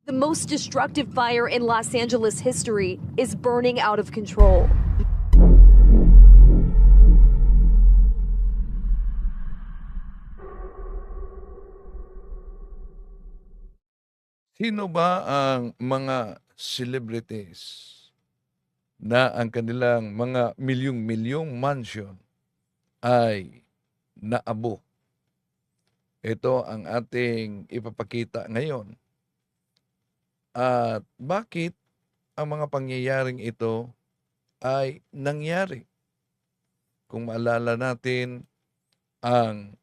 The most destructive fire in Los Angeles history is burning out of control. Sino ba ang mga celebrities na ang kanilang mga milyong-milyong mansion ay naabo? Ito ang ating ipapakita ngayon. At bakit ang mga pangyayaring ito ay nangyari? Kung maalala natin, ang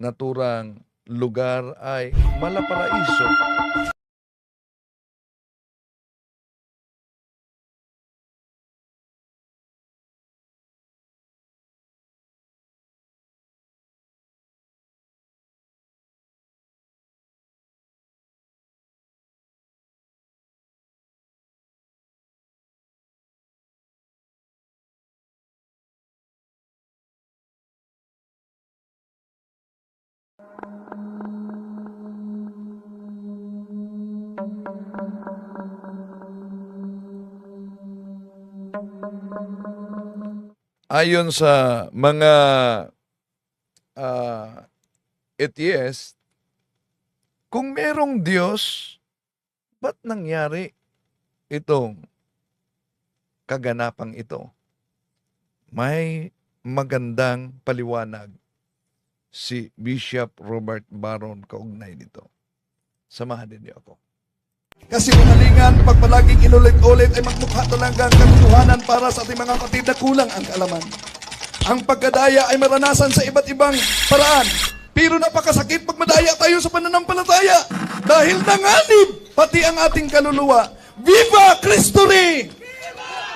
naturang lugar ay Malaparaiso. Ayon sa mga atheist, kung merong Diyos, ba't nangyari itong kaganapang ito? May magandang paliwanag si Bishop Robert Baron kaugnay nito. Samahan din niyo ako. Kasi kinalingan, pag palaging inulit-ulit ay magmukha talaga ang katotohanan para sa ating mga kapatid na kulang ang kaalaman. Ang pagkadaya ay maranasan sa iba't ibang paraan. Pero napakasakit pag madaya tayo sa pananampalataya. Dahil nanganib pati ang ating kaluluwa. Viva Cristo Rey!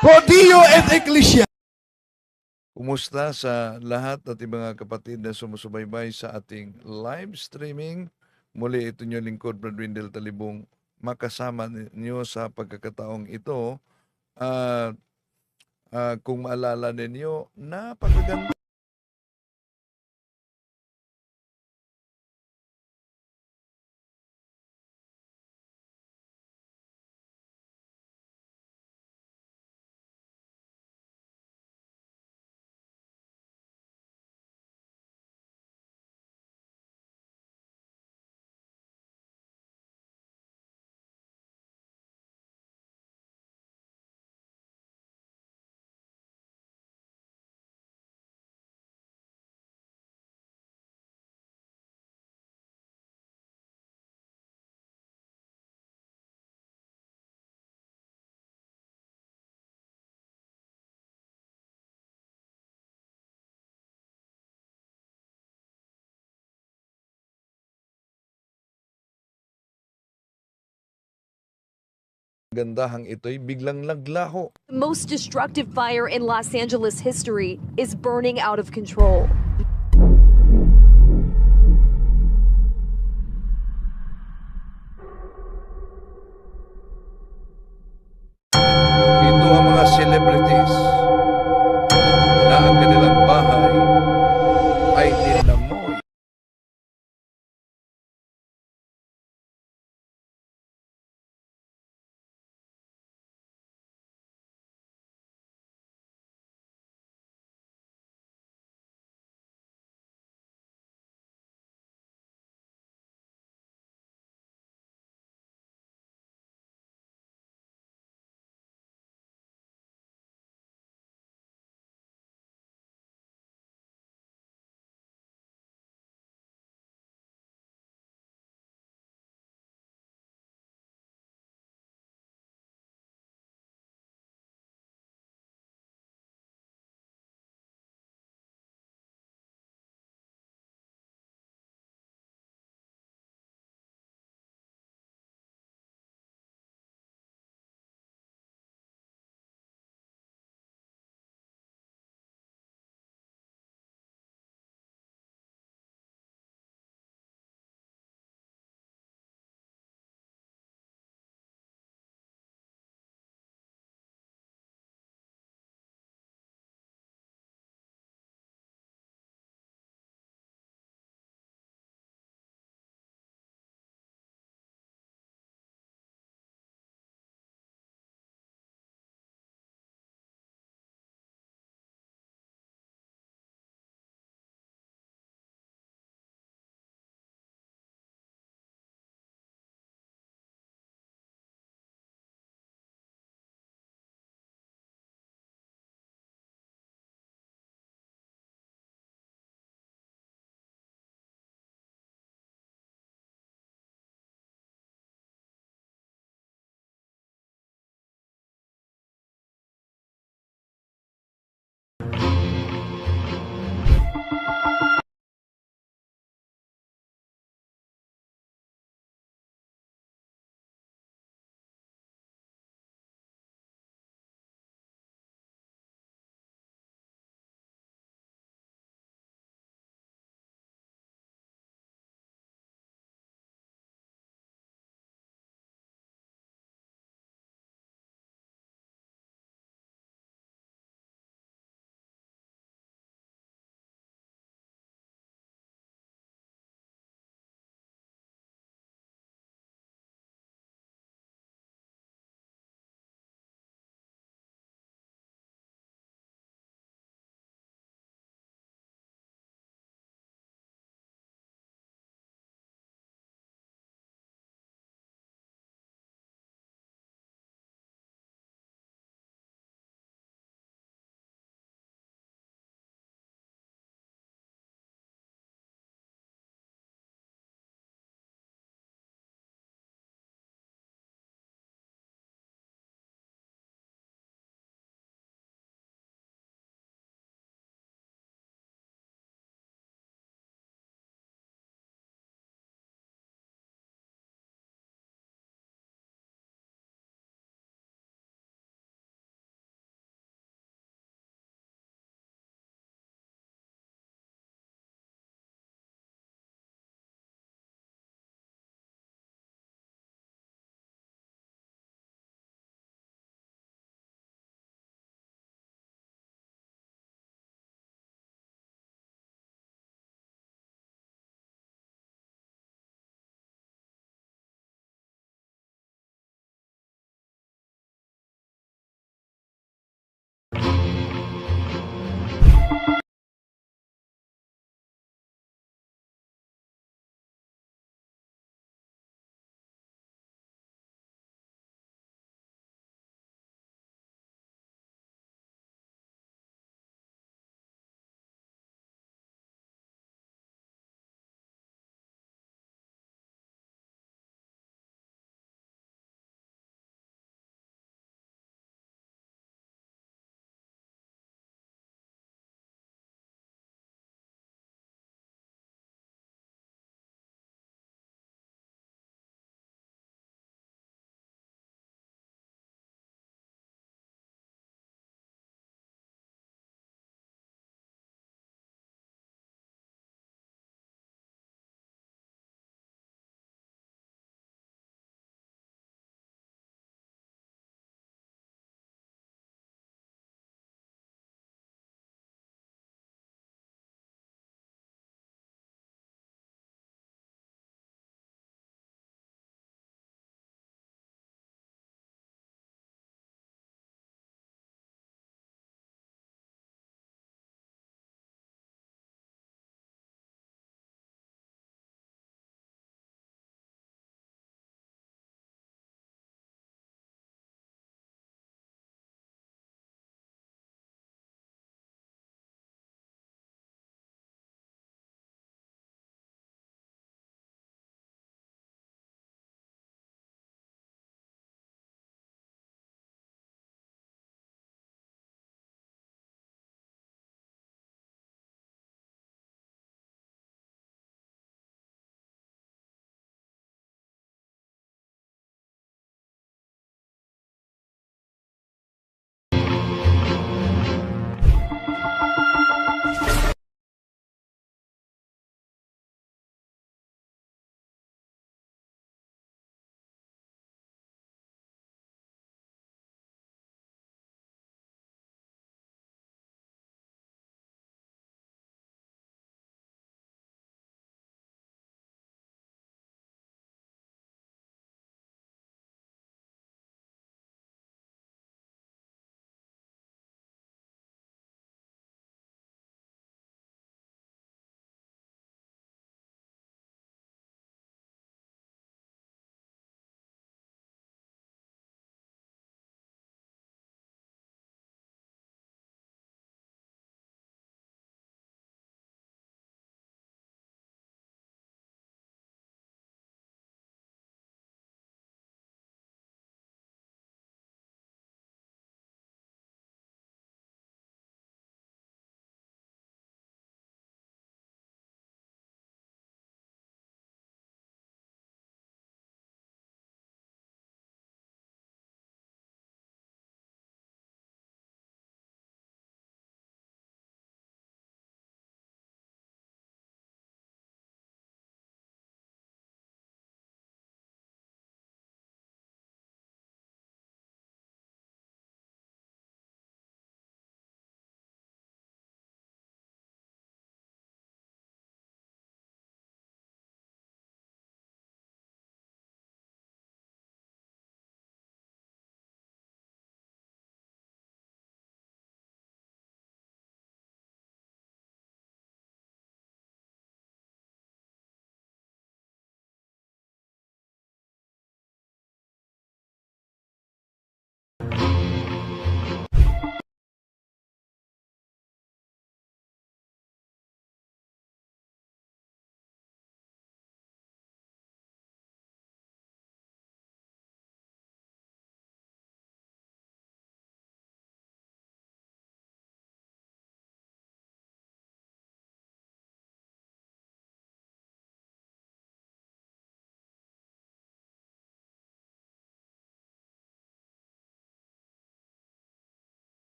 Pro Dio et Ecclesia! Kumusta sa lahat at mga kapatid na sumusubaybay sa ating live streaming? Muli ito niyo lingkod, Brad Windel Talibong, makasama niyo sa pagkakataong ito. At kung maalala ninyo, napakaganda gandahang ito'y biglang naglaho. The most destructive fire in Los Angeles history is burning out of control. Ito ang mga celebrities na ang kanilang bahay ay ninamoy.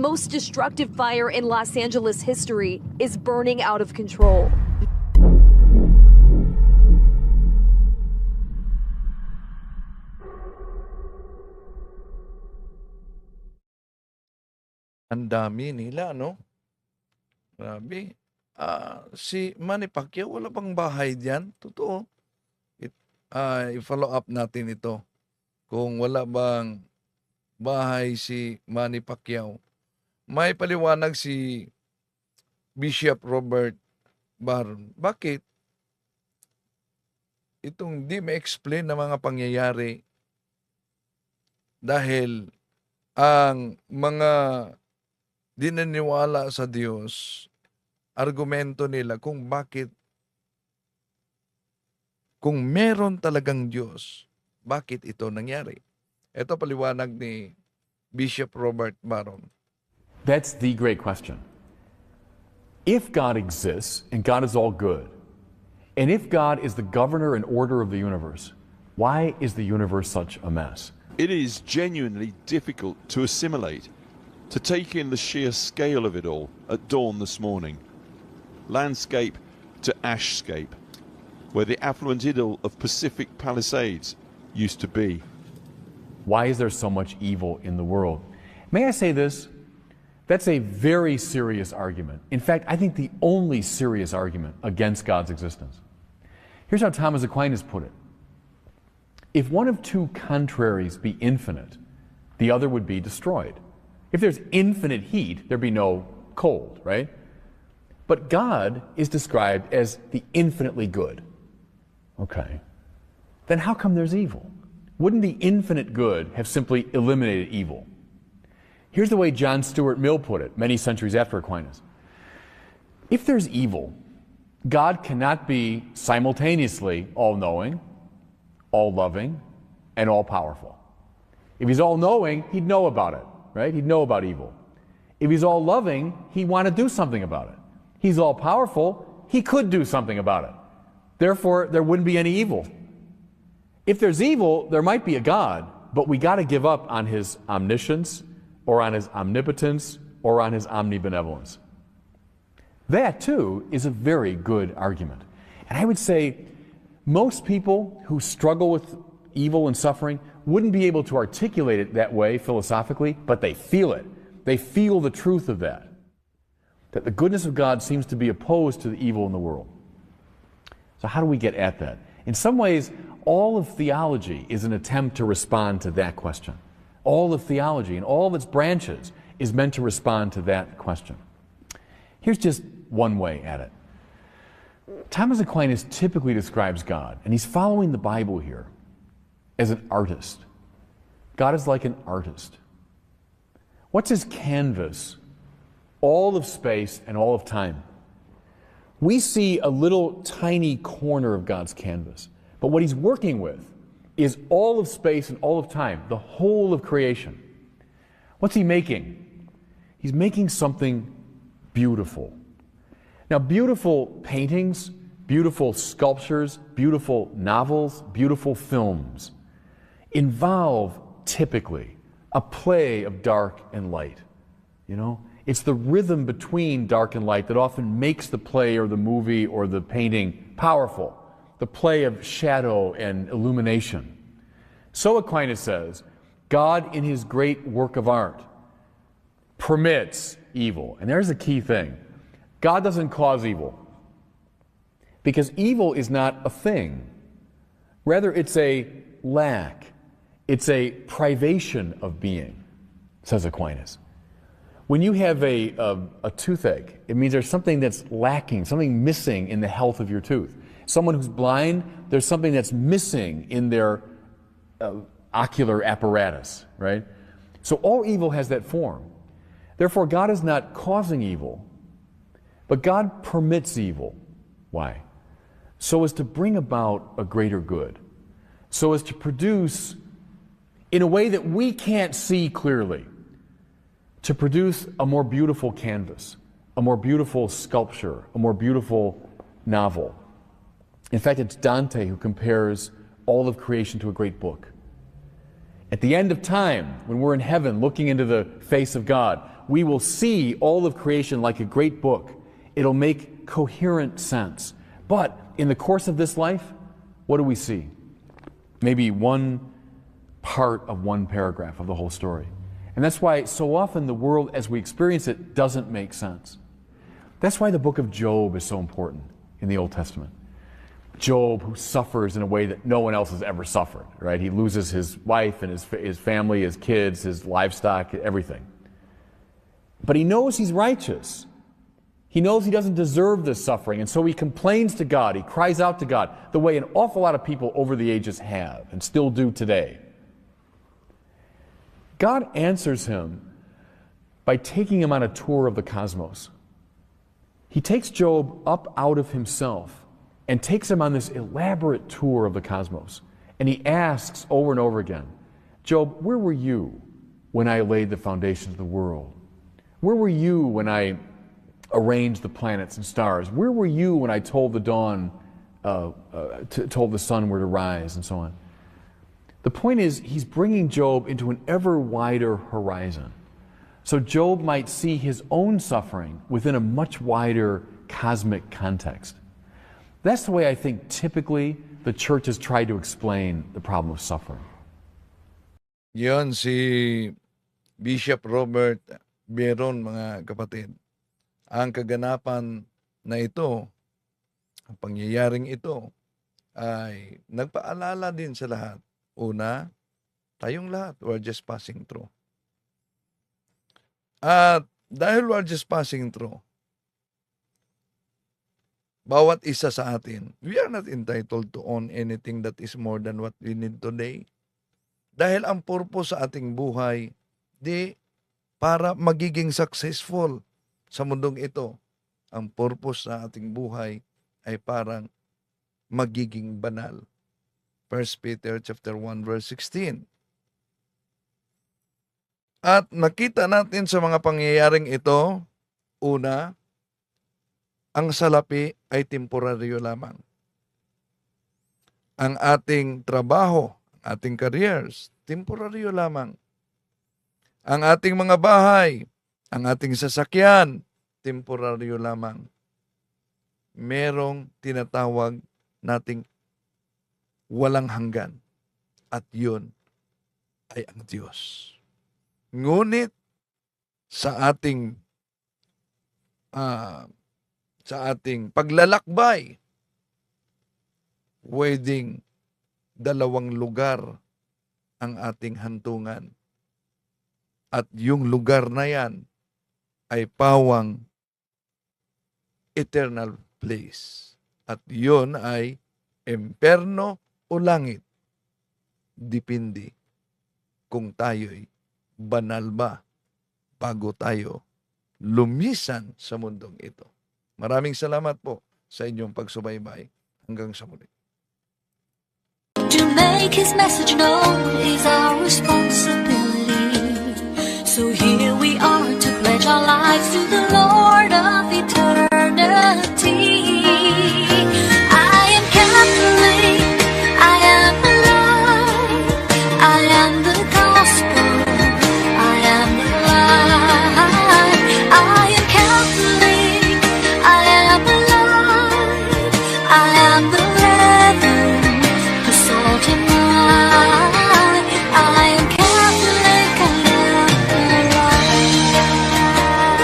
most destructive fire in Los Angeles history is burning out of control. Ang dami nila, no? Grabe. Si Manny Pacquiao, wala pang bahay diyan. Totoo. I-follow up natin ito. Kung wala bang bahay si Manny Pacquiao. May paliwanag si Bishop Robert Barron. Bakit itong di ma-explain na mga pangyayari dahil ang mga di naniniwala sa Diyos, argumento nila kung bakit, kung meron talagang Diyos, bakit ito nangyari? Ito paliwanag ni Bishop Robert Barron. That's the great question. If God exists, and God is all good, and if God is the governor and order of the universe, why is the universe such a mess? It is genuinely difficult to assimilate, to take in the sheer scale of it all at dawn this morning. Landscape to ashscape, where the affluent idyll of Pacific Palisades used to be. Why is there so much evil in the world? May I say this? That's a very serious argument. In fact, I think the only serious argument against God's existence. Here's how Thomas Aquinas put it. If one of two contraries be infinite, the other would be destroyed. If there's infinite heat, there'd be no cold, right? But God is described as the infinitely good. Okay. Then how come there's evil? Wouldn't the infinite good have simply eliminated evil? Here's the way John Stuart Mill put it many centuries after Aquinas. If there's evil, God cannot be simultaneously all-knowing, all-loving, and all-powerful. If he's all-knowing, he'd know about it. Right? He'd know about evil. If he's all loving, he'd want to do something about it. He's all powerful, he could do something about it. Therefore, there wouldn't be any evil. If there's evil, there might be a God, but we got to give up on his omniscience, or on his omnipotence, or on his omnibenevolence. That, too, is a very good argument. And I would say most people who struggle with evil and suffering wouldn't be able to articulate it that way philosophically, but they feel it. They feel the truth of that. That the goodness of God seems to be opposed to the evil in the world. So how do we get at that? In some ways, all of theology is an attempt to respond to that question. All of theology and all of its branches is meant to respond to that question. Here's just one way at it. Thomas Aquinas typically describes God, and he's following the Bible here, as an artist. God is like an artist. What's his canvas? All of space and all of time. We see a little tiny corner of God's canvas, but what he's working with is all of space and all of time, the whole of creation. What's he making? He's making something beautiful. Now, beautiful paintings, beautiful sculptures, beautiful novels, beautiful films involve typically a play of dark and light. You know, it's the rhythm between dark and light that often makes the play or the movie or the painting powerful. The play of shadow and illumination. So Aquinas says, God in his great work of art permits evil. And there's a key thing. God doesn't cause evil. Because evil is not a thing. Rather, it's a lack. It's a privation of being, says Aquinas. When you have a toothache, it means there's something that's lacking, something missing in the health of your tooth. Someone who's blind, there's something that's missing in their ocular apparatus, right? So all evil has that form. Therefore, God is not causing evil, but God permits evil. Why? So as to bring about a greater good. So as to produce, in a way that we can't see clearly, to produce a more beautiful canvas, a more beautiful sculpture, a more beautiful novel. In fact, it's Dante who compares all of creation to a great book. At the end of time, when we're in heaven looking into the face of God, we will see all of creation like a great book. It'll make coherent sense. But in the course of this life, what do we see? Maybe one part of one paragraph of the whole story. And that's why so often the world as we experience it doesn't make sense. That's why the book of Job is so important in the Old Testament. Job, who suffers in a way that no one else has ever suffered, right? He loses his wife and his family, his kids, his livestock, everything. But he knows he's righteous. He knows he doesn't deserve this suffering, and so he complains to God. He cries out to God the way an awful lot of people over the ages have and still do today. God answers him by taking him on a tour of the cosmos. He takes Job up out of himself and takes him on this elaborate tour of the cosmos. And he asks over and over again, Job, where were you when I laid the foundations of the world? Where were you when I arranged the planets and stars? Where were you when I told the dawn, told the sun where to rise, and so on? The point is, he's bringing Job into an ever wider horizon. So Job might see his own suffering within a much wider cosmic context. That's the way I think typically the church has tried to explain the problem of suffering. Yon si Bishop Robert Beron, mga kapatid. Ang kaganapan na ito, ang pangyayaring ito, ay nagpaalala din sa lahat. Una, tayong lahat, we're just passing through. At dahil we're just passing through, bawat isa sa atin, we are not entitled to own anything that is more than what we need today. Dahil ang purpose sa ating buhay, di para magiging successful sa mundong ito. Ang purpose sa ating buhay ay parang magiging banal. 1 Peter chapter 1 verse 16. At nakita natin sa mga pangyayaring ito, una, ang salapi ay temporaryo lamang. Ang ating trabaho, ang ating careers, temporaryo lamang. Ang ating mga bahay, ang ating sasakyan, temporaryo lamang. Merong tinatawag nating walang hanggan. At yun ay ang Diyos. Ngunit sa ating paglalakbay, pwedeng dalawang lugar ang ating hantungan. At yung lugar na yan ay pawang eternal place. At yun ay imperno o langit. Depende kung tayo'y banal ba bago tayo lumisan sa mundong ito. Maraming salamat po sa inyong pagsubaybay. Hanggang sa muli. To make His message known is our responsibility. So here we are to pledge our lives to the Lord.